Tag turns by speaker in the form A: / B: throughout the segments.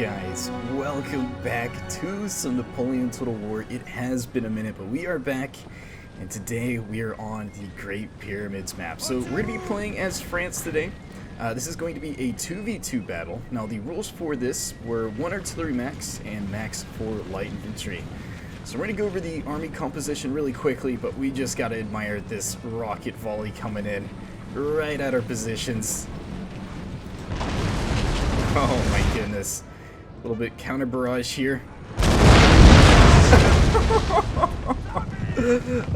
A: guys? Welcome back to some Napoleon Total War. It has been a minute, but we are back, and today we are on the Great Pyramids map. So we're going to be playing as France today. This is going to be a 2v2 battle. Now the rules for this were 1 artillery max and max 4 light infantry. So we're going to go over the army composition really quickly, but we just got to admire this rocket volley coming in right at our positions. Oh my goodness. A little bit counter barrage here.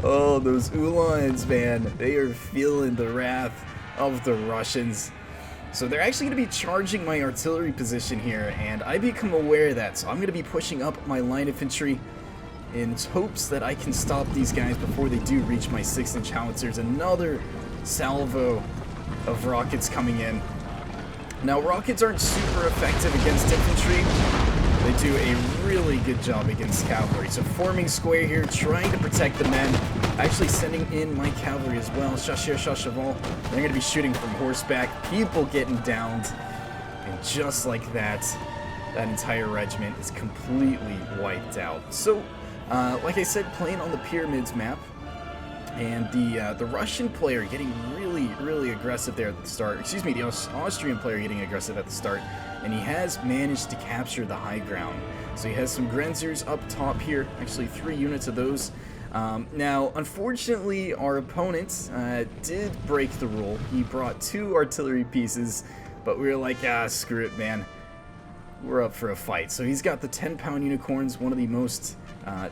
A: Oh, those Uhlans, man. They are feeling the wrath of the Russians. So they're actually going to be charging my artillery position here, and I become aware of that. So I'm going to be pushing up my line infantry in hopes that I can stop these guys before they do reach my 6-inch howitzers. Another salvo of rockets coming in. Now, rockets aren't super effective against infantry. They do a really good job against cavalry. So forming square here, trying to protect the men. Actually sending in my cavalry as well. Chasseurs, cheval. They're going to be shooting from horseback. People getting downed. And just like that, that entire regiment is completely wiped out. So, like I said, playing on the Pyramids map. And the Russian player getting really aggressive there at the start. Excuse me, the Austrian player getting aggressive at the start. And he has managed to capture the high ground. So he has some Grenzers up top here. Actually, 3 units of those. Now, unfortunately, our opponent did break the rule. He brought 2 artillery pieces. But we were like, screw it, man. We're up for a fight. So he's got the 10-pound unicorns, one of the most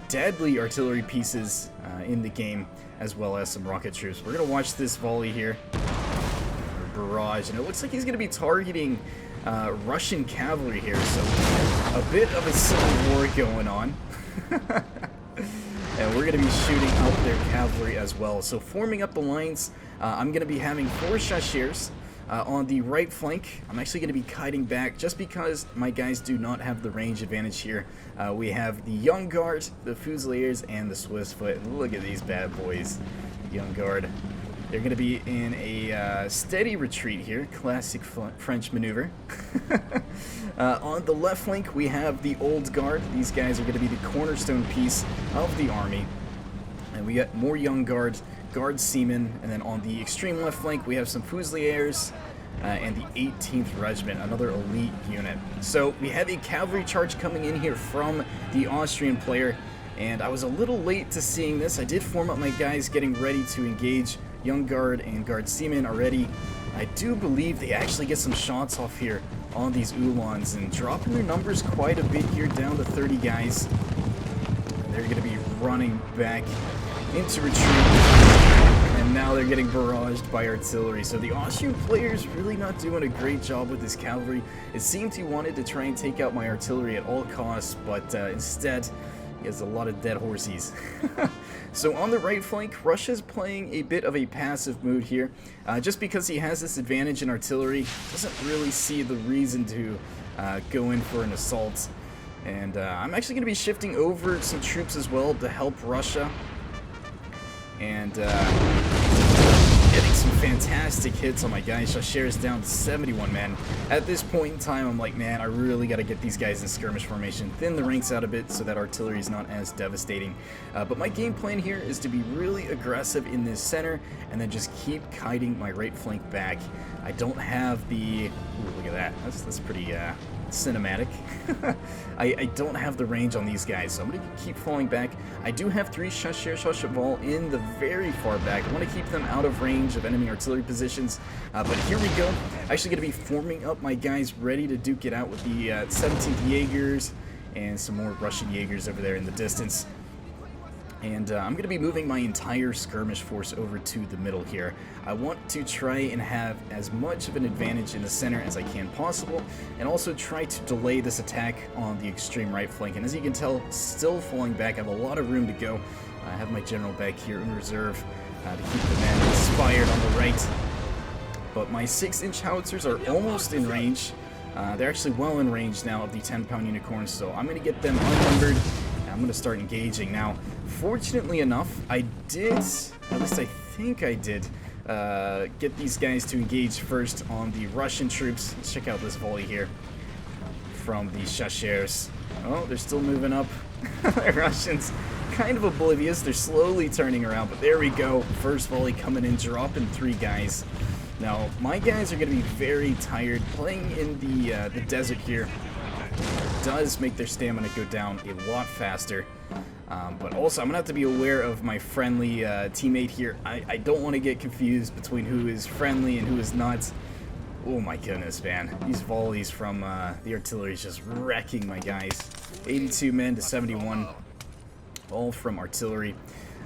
A: deadly artillery pieces in the game, as well as some rocket troops. We're going to watch this volley here. Barrage, and it looks like he's going to be targeting Russian cavalry here, so a bit of a civil war going on. And we're going to be shooting out their cavalry as well. So forming up the lines, I'm going to be having 4 chasseurs. On the right flank, I'm actually going to be kiting back just because my guys do not have the range advantage here. We have the Young Guard, the Fusiliers, and the Swiss Foot. Look at these bad boys. Young Guard. They're going to be in a steady retreat here. Classic French maneuver. On the left flank, we have the Old Guard. These guys are going to be the cornerstone piece of the army. And we got more Young Guard. Guard Seamen, and then on the extreme left flank we have some Fusiliers and the 18th Regiment, another elite unit. So we have a cavalry charge coming in here from the Austrian player, and I was a little late to seeing this. I did form up my guys getting ready to engage Young Guard and Guard Seamen already. I do believe they actually get some shots off here on these Uhlans and dropping their numbers quite a bit here, down to 30 guys. And they're going to be running back into retreat, and now they're getting barraged by artillery. So the Austrian player's really not doing a great job with his cavalry. It seemed he wanted to try and take out my artillery at all costs, but instead he has a lot of dead horses. So on the right flank, Russia's playing a bit of a passive mood here. Just because he has this advantage in artillery, doesn't really see the reason to go in for an assault. And I'm actually going to be shifting over some troops as well to help Russia. And getting some fantastic hits on my guys. Chasseurs down to 71 men. At this point in time, I'm like, man, I really got to get these guys in skirmish formation, thin the ranks out a bit so that artillery is not as devastating. But my game plan here is to be really aggressive in this center and then just keep kiting my right flank back. I don't have the... Ooh, look at that. That's pretty... cinematic. I don't have the range on these guys, so I'm going to keep falling back. I do have 3 chasseurs cheval in the very far back. I want to keep them out of range of enemy artillery positions, but here we go. Actually going to be forming up my guys ready to duke it out with the 17th Jaegers and some more Russian Jaegers over there in the distance. And I'm going to be moving my entire skirmish force over to the middle here. I want to try and have as much of an advantage in the center as I can possible, and also try to delay this attack on the extreme right flank. And as you can tell, still falling back. I have a lot of room to go. I have my general back here in reserve to keep the men inspired on the right. But my 6-inch howitzers are almost in range. They're actually well in range now of the 10-pound unicorns, so I'm going to get them unnumbered. I'm going to start engaging. Now, fortunately enough, I did, at least I think I did, get these guys to engage first on the Russian troops. Let's check out this volley here. from the Chasseurs. Oh, they're still moving up. The Russians kind of oblivious. They're slowly turning around, but there we go. First volley coming in, dropping 3 guys. Now, my guys are going to be very tired. Playing in the desert here does make their stamina go down a lot faster. But also, I'm going to have to be aware of my friendly teammate here. I don't want to get confused between who is friendly and who is not. Oh my goodness, man. These volleys from the artillery is just wrecking my guys. 82 men to 71. All from artillery.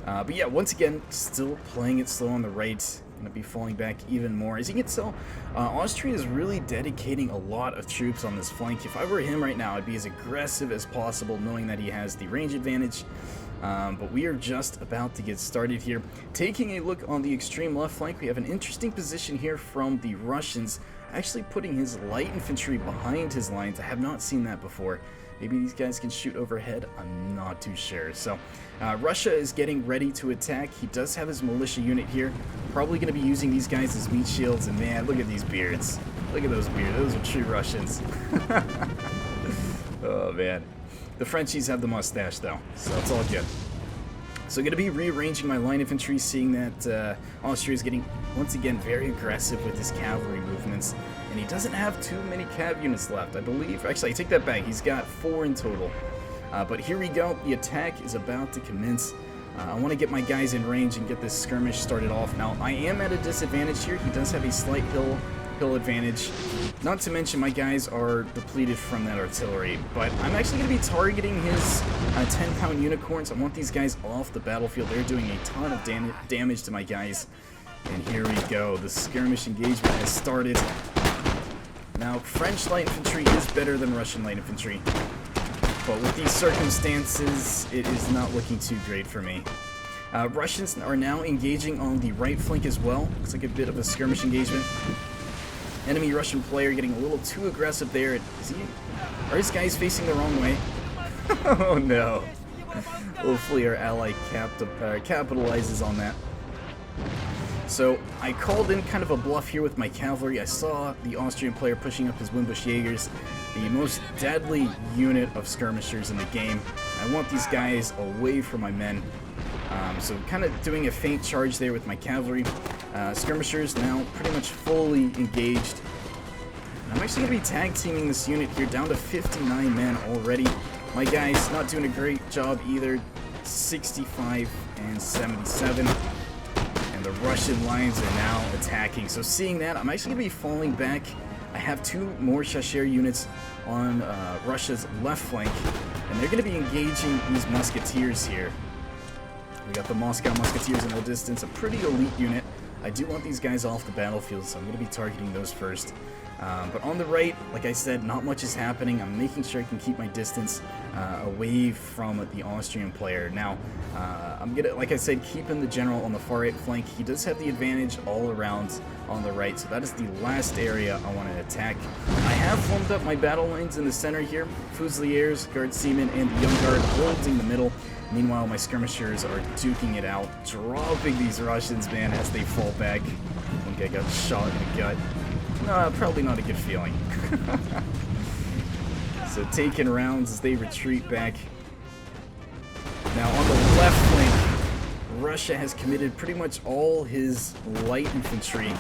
A: But yeah, once again, still playing it slow on the right. Gonna be falling back even more. As you can tell, Austria is really dedicating a lot of troops on this flank. If I were him right now, I'd be as aggressive as possible, knowing that he has the range advantage. But we are just about to get started here. Taking a look on the extreme left flank, we have an interesting position here from the Russians, actually putting his light infantry behind his lines. I have not seen that before. Maybe these guys can shoot overhead, I'm not too sure. So, Russia is getting ready to attack. He does have his militia unit here. Probably going to be using these guys as meat shields. And man, look at these beards. Look at those beards. Those are true Russians. Oh, man. The Frenchies have the mustache, though, so it's all good. So I'm going to be rearranging my line infantry, seeing that Austria is getting, once again, very aggressive with his cavalry movements. And he doesn't have too many cav units left, I believe. Actually, I take that back. He's got 4 in total. But here we go. The attack is about to commence. I want to get my guys in range and get this skirmish started off. Now, I am at a disadvantage here. He does have a slight hill advantage. Not to mention my guys are depleted from that artillery, but I'm actually going to be targeting his 10-pound unicorns. I want these guys off the battlefield. They're doing a ton of damage to my guys. And here we go. The skirmish engagement has started. Now, French light infantry is better than Russian light infantry, but with these circumstances, it is not looking too great for me. Russians are now engaging on the right flank as well. Looks like a bit of a skirmish engagement. Enemy Russian player getting a little too aggressive there. Are his guys facing the wrong way? Oh no. Hopefully our ally capitalizes on that. So I called in kind of a bluff here with my cavalry. I saw the Austrian player pushing up his Wimbush Jaegers, the most deadly unit of skirmishers in the game. I want these guys away from my men. So kind of doing a feint charge there with my cavalry. Skirmishers now pretty much fully engaged. And I'm actually going to be tag teaming this unit here down to 59 men already. My guys not doing a great job either. 65 and 77. And the Russian lines are now attacking. So seeing that, I'm actually going to be falling back. I have 2 more Chasseurs units on Russia's left flank. And they're going to be engaging these musketeers here. We got the Moscow Musketeers in the distance, a pretty elite unit. I do want these guys off the battlefield, so I'm going to be targeting those first. But on the right, like I said, not much is happening. I'm making sure I can keep my distance away from the Austrian player. Now, I'm going to, like I said, keeping the general on the far right flank. He does have the advantage all around on the right, so that is the last area I want to attack. I have formed up my battle lines in the center here. Fusiliers, Guard Seamen, and the Young Guard holding the middle. Meanwhile, my skirmishers are duking it out, dropping these Russians, man, as they fall back. One guy got shot in the gut. Probably not a good feeling. So taking rounds as they retreat back. Now on the left flank, Russia has committed pretty much all his light infantry.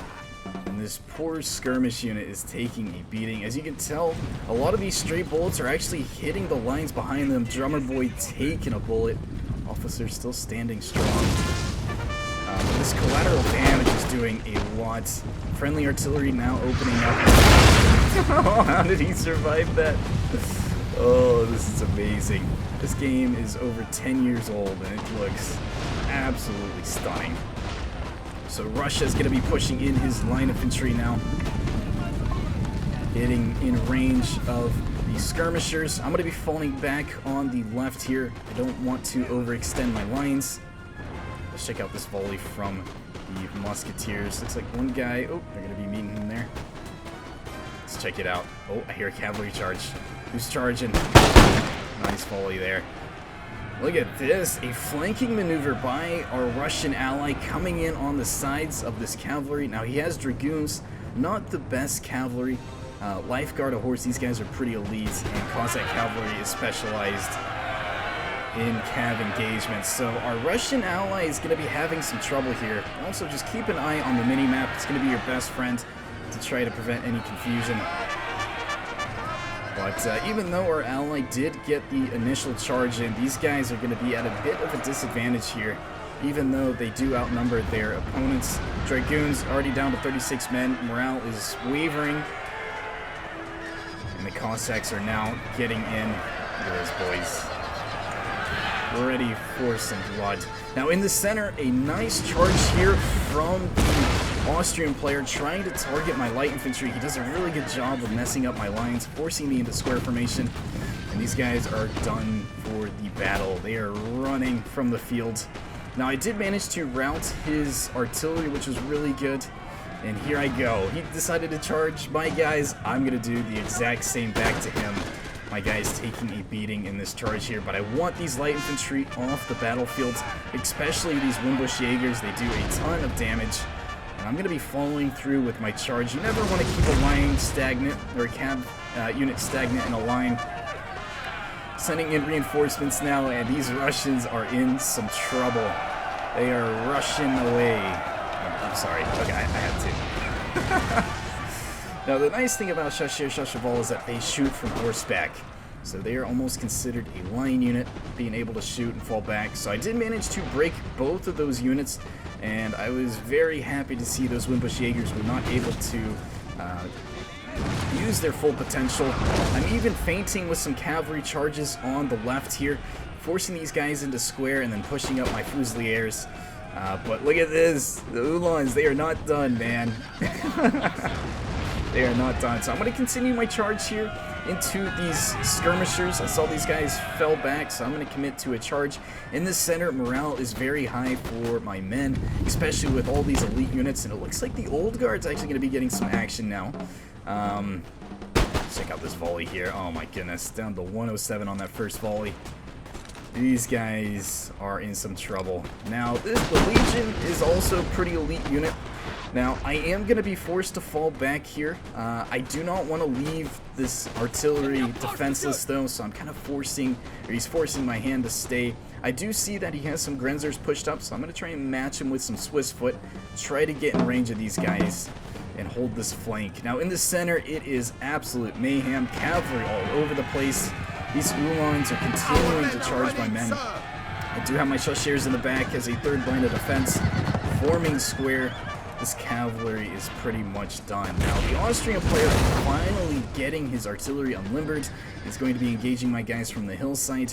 A: And this poor skirmish unit is taking a beating. As you can tell, a lot of these stray bullets are actually hitting the lines behind them. Drummer boy taking a bullet. Officer still standing strong. This collateral damage is doing a lot. Friendly artillery now opening up. Oh, how did he survive that? Oh, this is amazing. This game is over 10 years old and it looks absolutely stunning. So Russia's going to be pushing in his line infantry now. Getting in range of the skirmishers. I'm going to be falling back on the left here. I don't want to overextend my lines. Let's check out this volley from the musketeers. Looks like one guy. Oh, they're going to be meeting him there. Let's check it out. Oh, I hear a cavalry charge. Who's charging? Nice volley there. Look at this, a flanking maneuver by our Russian ally coming in on the sides of this cavalry. Now he has dragoons, not the best cavalry. Lifeguard, a horse, these guys are pretty elite, and Cossack Cavalry is specialized in Cav engagement. So our Russian ally is going to be having some trouble here. Also, just keep an eye on the mini-map. It's going to be your best friend to try to prevent any confusion. But even though our ally did get the initial charge in, these guys are going to be at a bit of a disadvantage here, even though they do outnumber their opponents. Dragoons already down to 36 men. Morale is wavering. And the Cossacks are now getting in. Look at those boys. We're ready for some blood. Now in the center, a nice charge here from the Austrian player trying to target my light infantry. He does a really good job of messing up my lines, forcing me into square formation. And these guys are done for the battle. They are running from the field. Now I did manage to rout his artillery, which was really good. And here I go. He decided to charge my guys. I'm going to do the exact same back to him. My guy's taking a beating in this charge here, but I want these light infantry off the battlefield, especially these Wimbush Jaegers. They do a ton of damage, and I'm going to be following through with my charge. You never want to keep a line stagnant, or a cav unit stagnant in a line. Sending in reinforcements now, and these Russians are in some trouble. They are rushing away. I'm sorry. Okay, I had to. Now, the nice thing about Chasseurs is that they shoot from horseback. So they are almost considered a line unit, being able to shoot and fall back. So I did manage to break both of those units, and I was very happy to see those Wimbush Jaegers were not able to use their full potential. I'm even feinting with some cavalry charges on the left here, forcing these guys into square and then pushing up my Fusiliers. But look at this. The Uhlans, they are not done, man. They are not done. So I'm going to continue my charge here into these skirmishers. I saw these guys fell back, so I'm going to commit to a charge. In the center, morale is very high for my men, especially with all these elite units. And it looks like the old guard's actually going to be getting some action now. Check out this volley here. Oh my goodness. Down to 107 on that first volley. These guys are in some trouble. Now, the Legion is also a pretty elite unit. Now, I am going to be forced to fall back here. I do not want to leave this artillery defenseless, though, so I'm kind of forcing, or he's forcing my hand to stay. I do see that he has some Grenzers pushed up, so I'm going to try and match him with some Swiss foot, try to get in range of these guys, and hold this flank. Now, in the center, it is absolute mayhem. Cavalry all over the place. These Uhlans are continuing to charge my men. I do have my Chasseurs in the back as a third line of defense, forming square. This cavalry is pretty much done. Now, the Austrian player finally getting his artillery unlimbered. He's going to be engaging my guys from the hillside.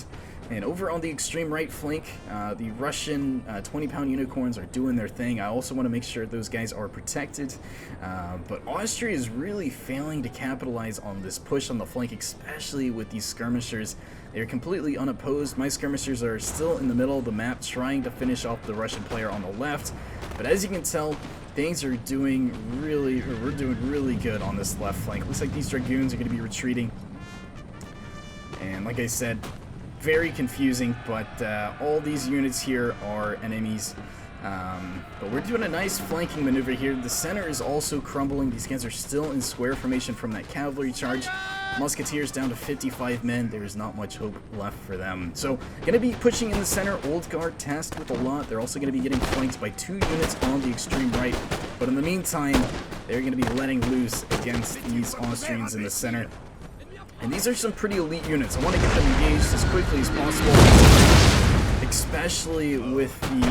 A: And over on the extreme right flank, the Russian 20-pound unicorns are doing their thing. I also want to make sure those guys are protected. But Austria is really failing to capitalize on this push on the flank, especially with these skirmishers. They're completely unopposed. My skirmishers are still in the middle of the map trying to finish off the Russian player on the left. But as you can tell, things are doing really, we're doing really good on this left flank. Looks like these Dragoons are going to be retreating. And like I said, very confusing, but all these units here are enemies. But we're doing a nice flanking maneuver here. The center is also crumbling. These guys are still in square formation from that cavalry charge. Musketeers down to 55 men. There is not much hope left for them. So, going to be pushing in the center. Old Guard tasked with a lot. They're also going to be getting flanked by 2 units on the extreme right. But in the meantime, they're going to be letting loose against these Austrians in the center. And these are some pretty elite units. I want to get them engaged as quickly as possible, especially with the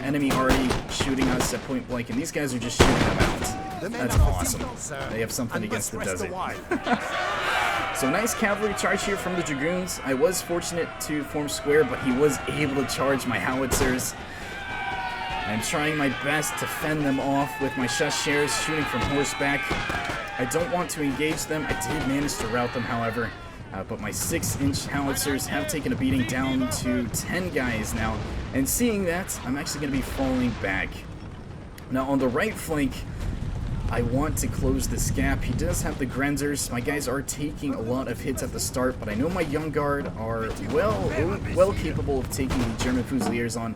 A: enemy already shooting us at point blank, and these guys are just shooting them out. That's awesome. They have something against the desert. So nice cavalry charge here from the Dragoons. I was fortunate to form square, but he was able to charge my howitzers. I'm trying my best to fend them off with my Chasseurs shooting from horseback. I don't want to engage them. I did manage to rout them, however. But my 6-inch howitzers have taken a beating down to 10 guys now. And seeing that, I'm actually going to be falling back. Now on the right flank, I want to close this gap. He does have the Grenzers. My guys are taking a lot of hits at the start, but I know my Young Guard are well capable of taking the German Fusiliers on.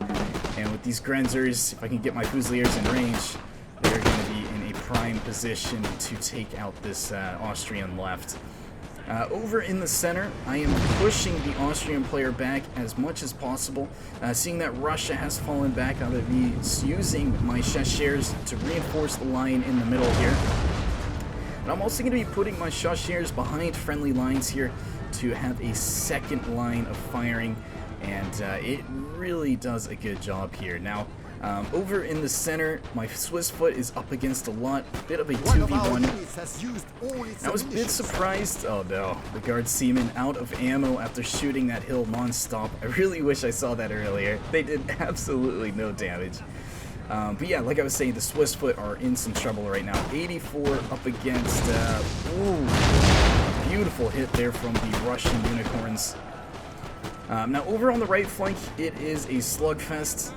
A: And with these Grenzers, if I can get my Fusiliers in range, they're going to be in a prime position to take out this Austrian left. Over in the center, I am pushing the Austrian player back as much as possible, seeing that Russia has fallen back. I'm going to be using my chasseurs to reinforce the line in the middle here. And I'm also going to be putting my chasseurs behind friendly lines here to have a second line of firing, and it really does a good job here. Now, over in the center, my Swiss foot is up against a bit of a 2v1. I was a bit surprised. Oh no, the guard seamen out of ammo after shooting that hill non-stop. I really wish I saw that earlier. They did absolutely no damage. But yeah, like I was saying, the Swiss foot are in some trouble right now. 84 up against, beautiful hit there from the Russian unicorns. Now over on the right flank, it is a slugfest.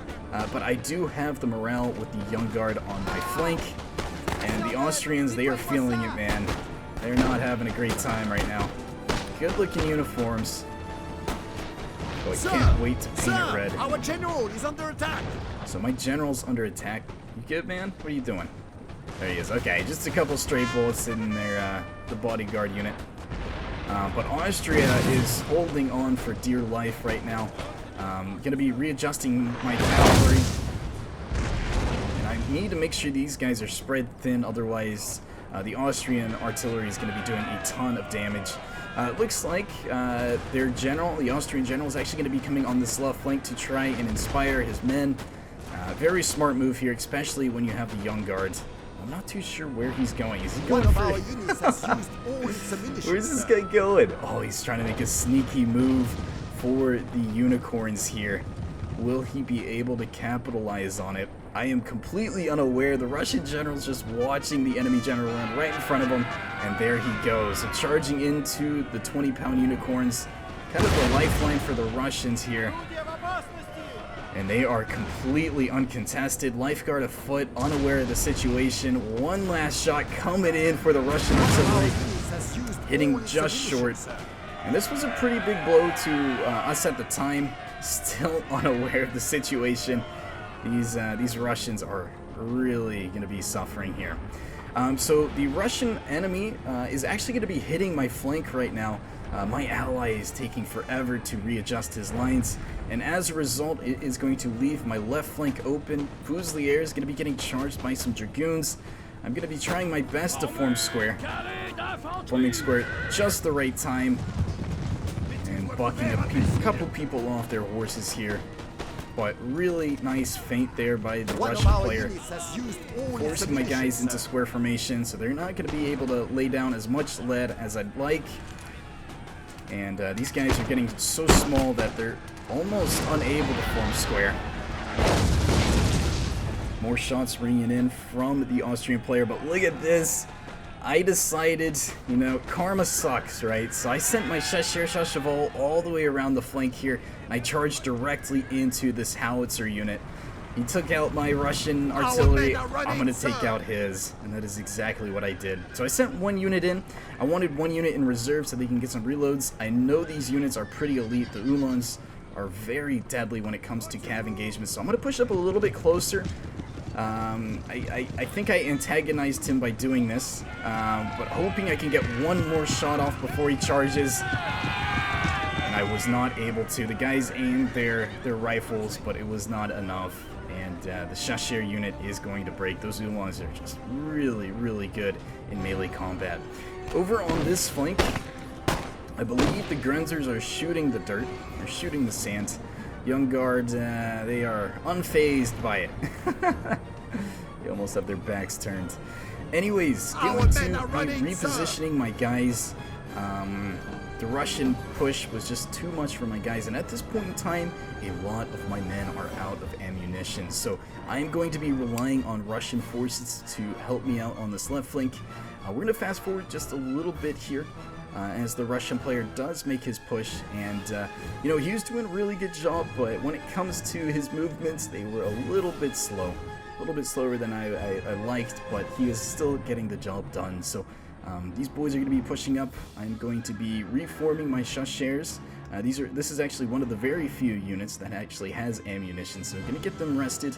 A: But I do have the morale with the young guard on my flank, and the Austrians, they are feeling it, man. They're not having a great time right now. Good looking uniforms. Oh, I can't wait to paint it red.
B: Our general is under attack.
A: So my general's under attack. You good, man? What are you doing? There he is. Okay, just a couple stray bullets in there, the bodyguard unit. But Austria is holding on for dear life right now. Going to be readjusting my cavalry, and I need to make sure these guys are spread thin, otherwise the Austrian artillery is going to be doing a ton of damage. It looks like their general, the Austrian general, is actually going to be coming on this left flank to try and inspire his men. Very smart move here, especially when you have the young guards. I'm not too sure where he's going. Is he going for... Where's this guy going? Oh, he's trying to make a sneaky move for the unicorns here. Will he be able to capitalize on it? I am completely unaware. The Russian general's just watching the enemy general land right in front of him, and there he goes. So charging into the 20-pound unicorns, kind of the lifeline for the Russians here. And they are completely uncontested. Lifeguard afoot, unaware of the situation. One last shot coming in for the Russian artillery, hitting just short. And this was a pretty big blow to us at the time, still unaware of the situation. These Russians are really going to be suffering here. So the Russian enemy is actually going to be hitting my flank right now. My ally is taking forever to readjust his lines, and as a result, it is going to leave my left flank open. Fusilier is going to be getting charged by some dragoons. I'm going to be trying my best to form square. Forming square at just the right time, and bucking a couple people off their horses here. But really nice feint there by the Russian player, forcing my guys into square formation, so they're not going to be able to lay down as much lead as I'd like. And these guys are getting so small that they're almost unable to form square. More shots ringing in from the Austrian player, but look at this. I decided, you know, karma sucks, right? So I sent my Chasseurs all the way around the flank here, and I charged directly into this howitzer unit. He took out my Russian artillery, I'm going to take out his, and that is exactly what I did. So I sent one unit in. I wanted one unit in reserve so they can get some reloads. I know these units are pretty elite. The Uhlans are very deadly when it comes to cav engagement, so I'm going to push up a little bit closer. I think I antagonized him by doing this, but hoping I can get one more shot off before he charges. And I was not able to. The guys aimed their rifles, but it was not enough. And the Chasseurs unit is going to break. Those Uhlans are just really, really good in melee combat. Over on this flank, I believe the Grenzers are shooting the dirt. They're shooting the sand. Young Guard, they are unfazed by it. They almost have their backs turned. Anyways, going to be repositioning my guys. The Russian push was just too much for my guys, and at this point in time, a lot of my men are out of ammunition. So I am going to be relying on Russian forces to help me out on this left flank. We're going to fast forward just a little bit here. As the Russian player does make his push, and you know, he was doing a really good job, but when it comes to his movements, they were a little bit slow, a little bit slower than I liked, but he is still getting the job done. So these boys are going to be pushing up. I'm going to be reforming my Chasseurs. This is actually one of the very few units that actually has ammunition, so I'm going to get them rested.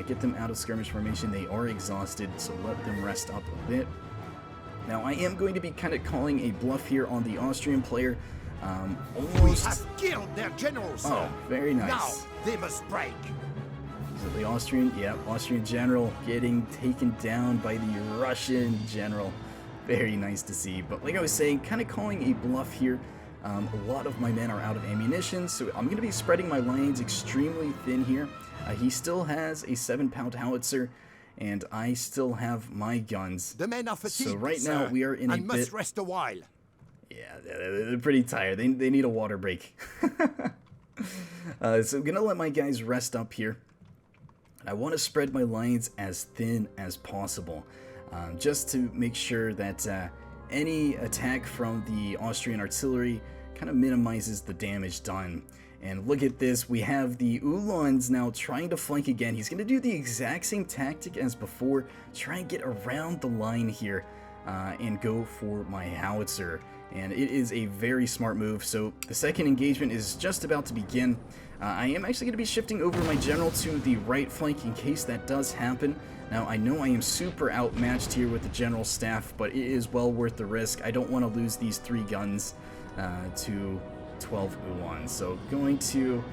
A: Get them out of skirmish formation. They are exhausted, so let them rest up a bit. Now, I am going to be kind of calling a bluff here on the Austrian player. Almost...
B: We have killed their general, sir.
A: Oh, very nice.
B: Now they must break.
A: So the Austrian, Austrian general getting taken down by the Russian general. Very nice to see. But like I was saying, kind of calling a bluff here. A lot of my men are out of ammunition, so I'm going to be spreading my lines extremely thin here. He still has a 7-pound howitzer, and I still have my guns.
B: The men are fatigued,
A: so right
B: sir,
A: now we are in a
B: and
A: bit...
B: must rest a while.
A: Yeah, they're pretty tired. They need a water break. So I'm going to let my guys rest up here. I want to spread my lines as thin as possible, just to make sure that any attack from the Austrian artillery kind of minimizes the damage done. And look at this, we have the Uhlans now trying to flank again. He's going to do the exact same tactic as before, try and get around the line here and go for my howitzer. And it is a very smart move. So the second engagement is just about to begin. I am actually going to be shifting over my general to the right flank in case that does happen. Now, I know I am super outmatched here with the general staff, but it is well worth the risk. I don't want to lose these 3 guns to 12 Uhlans. So going to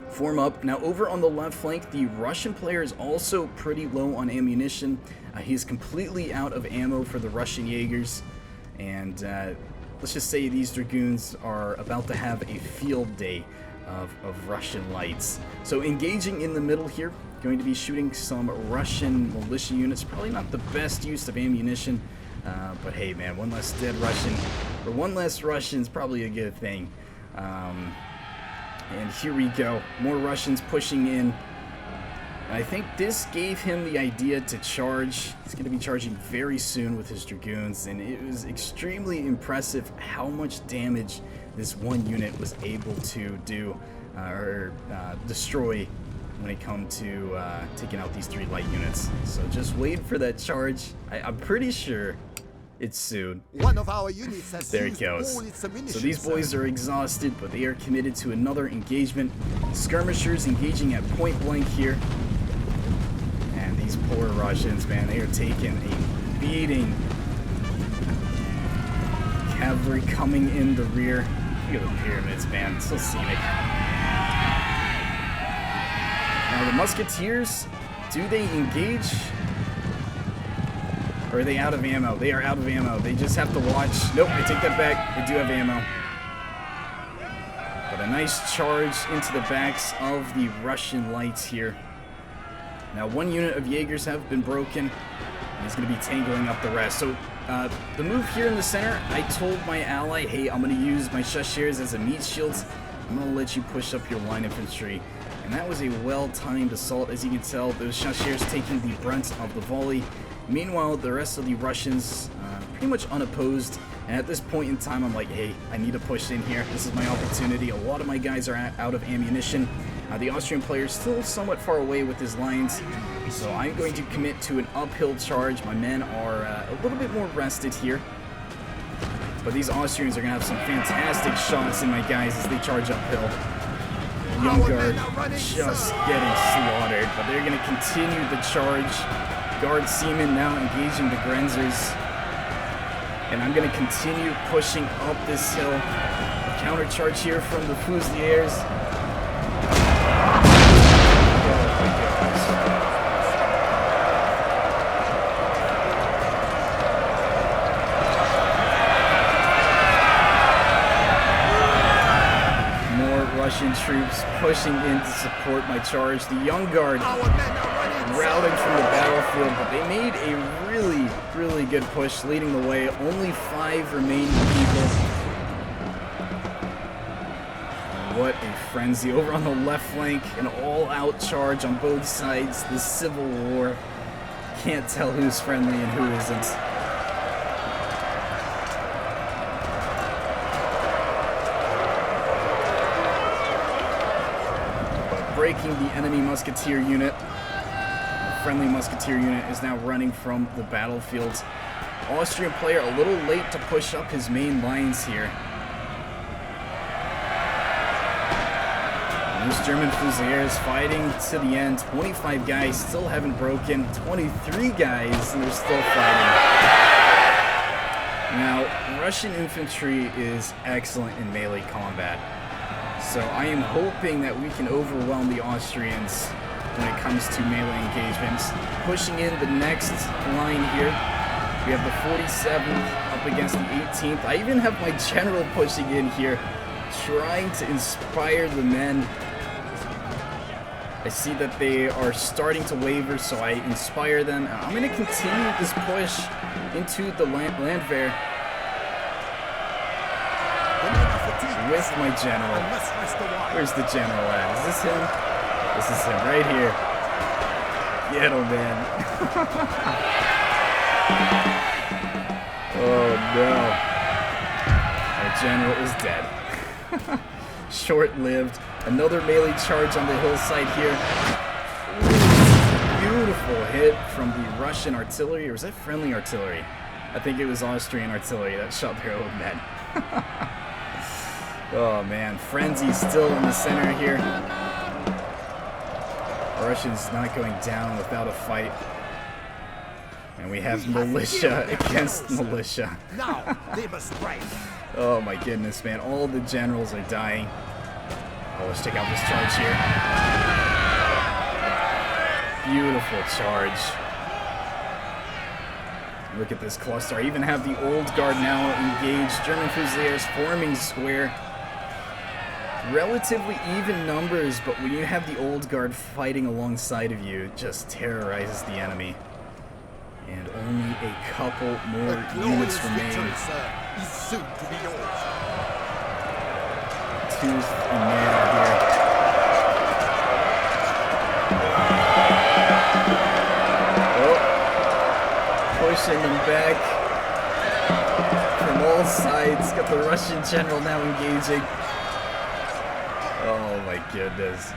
A: form up. Now, over on the left flank, the Russian player is also pretty low on ammunition. He's completely out of ammo for the Russian Jaegers. And let's just say these Dragoons are about to have a field day of Russian lights. So engaging in the middle here, going to be shooting some Russian militia units. Probably not the best use of ammunition, but hey man, one less dead Russian, or one less Russian is probably a good thing. And here we go, more Russians pushing in. And I think this gave him the idea to charge. He's going to be charging very soon with his Dragoons, and it was extremely impressive how much damage this one unit was able to do or destroy when it comes to taking out these 3 light units. So just wait for that charge. I'm pretty sure it's soon.
B: One of our units has
A: there it
B: used
A: goes.
B: all its ammunition,
A: So these boys are exhausted, but they are committed to another engagement. Skirmishers engaging at point blank here. And these poor Russians, man, they are taking a beating. Cavalry coming in the rear. Look at the pyramids, man. It's so scenic. Now the musketeers, do they engage? Or are they out of ammo? They are out of ammo. They just have to watch. Nope, I take that back. They do have ammo. But a nice charge into the backs of the Russian lights here. Now, 1 unit of Jaegers have been broken, and he's going to be tangling up the rest. So, the move here in the center, I told my ally, hey, I'm going to use my Chasseurs as a meat shield. I'm going to let you push up your line infantry. And that was a well-timed assault. As you can tell, those Chasseurs taking the brunt of the volley. Meanwhile, the rest of the Russians pretty much unopposed. And at this point in time, I'm like, hey, I need to push in here. This is my opportunity. A lot of my guys are out of ammunition. The Austrian player is still somewhat far away with his lines, so I'm going to commit to an uphill charge. My men are a little bit more rested here, but these Austrians are going to have some fantastic shots in my guys as they charge uphill. Young Guard just getting slaughtered, but they're going to continue the charge. Guard Seamen now engaging the Grenzers, and I'm going to continue pushing up this hill. A counter charge here from the Fusiliers. Russian troops pushing in to support my charge. The Young Guard routing from the battlefield, but they made a really good push, leading the way. Only 5 remaining people. What a frenzy. Over on the left flank, an all-out charge on both sides. The Civil War. Can't tell who's friendly and who isn't. Breaking the enemy musketeer unit. The friendly musketeer unit is now running from the battlefield. Austrian player a little late to push up his main lines here. Those German Fusiliers fighting to the end. 25 guys still haven't broken. 23 guys, and they're still fighting. Now, Russian infantry is excellent in melee combat. So I am hoping that we can overwhelm the Austrians when it comes to melee engagements. Pushing in the next line here. We have the 47th up against the 18th. I even have my general pushing in here, trying to inspire the men. I see that they are starting to waver, so I inspire them. I'm going to continue this push into the Landwehr with my general. Where's the general at? Is this him? This is him right here. Get him, man. Oh no. Our general is dead. Short-lived. Another melee charge on the hillside here. Ooh, beautiful hit from the Russian artillery. Or was that friendly artillery? I think it was Austrian artillery that shot their own men. Oh man, Frenzy still in the center here. Russians not going down without a fight. And we have militia against militia.
B: Now they must break.
A: Oh my goodness, man. All the generals are dying. Oh, let's take out this charge here. Beautiful charge. Look at this cluster. I even have the old guard now engaged. German Fusiliers forming square. Relatively even numbers, but when you have the old guard fighting alongside of you, it just terrorizes the enemy. And only a couple more units remain.
B: Is soon to be yours.
A: Tooth and nail here. Oh, pushing them back from all sides. Got the Russian general now engaging. Oh my goodness.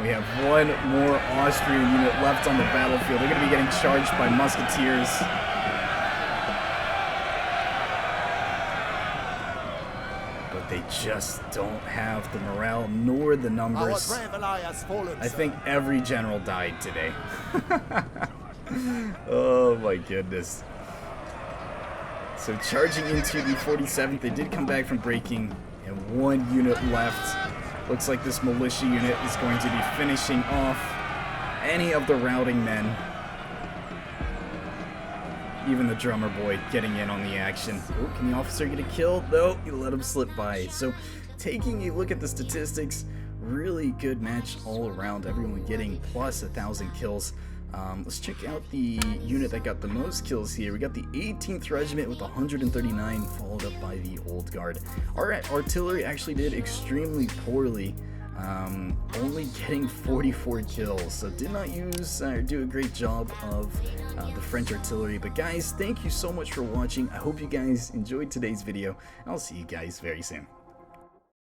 A: We have one more Austrian unit left on the battlefield. They're going to be getting charged by musketeers. But they just don't have the morale nor the numbers. I think every general died today. Oh my goodness. So charging into the 47th, they did come back from breaking, and one unit left. Looks like this militia unit is going to be finishing off any of the routing men. Even the drummer boy getting in on the action. Oh, can the officer get a kill? No, you let him slip by. So taking a look at the statistics, really good match all around. Everyone getting plus 1,000 kills. Let's check out the unit that got the most kills here. We got the 18th Regiment with 139, followed up by the Old Guard. Our artillery actually did extremely poorly, only getting 44 kills, so did not use or do a great job of the French artillery. But guys, thank you so much for watching. I hope you guys enjoyed today's video. I'll see you guys very soon.